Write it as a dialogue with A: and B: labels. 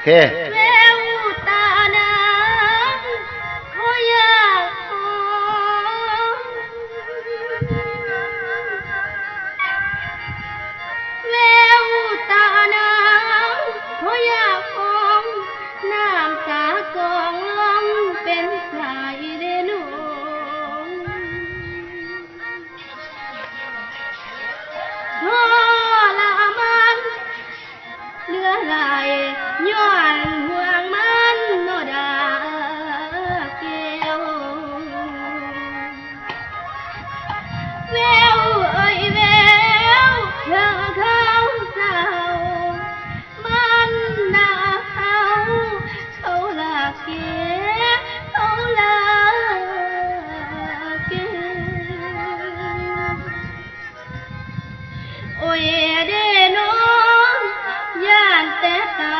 A: เค
B: แววตานางเขาอยากขอแววตานางเขาอยากขอน้ำตากองลงเป็นสายเดนูทรมานเหลือหลายย้อนห่วงมันโนดาแก้วแววเอ้ยแววเธอเขาเศร้ามันหนาวเขาลาเกเขาลาเก โอ้ยเด้น้องย่านแต่ตา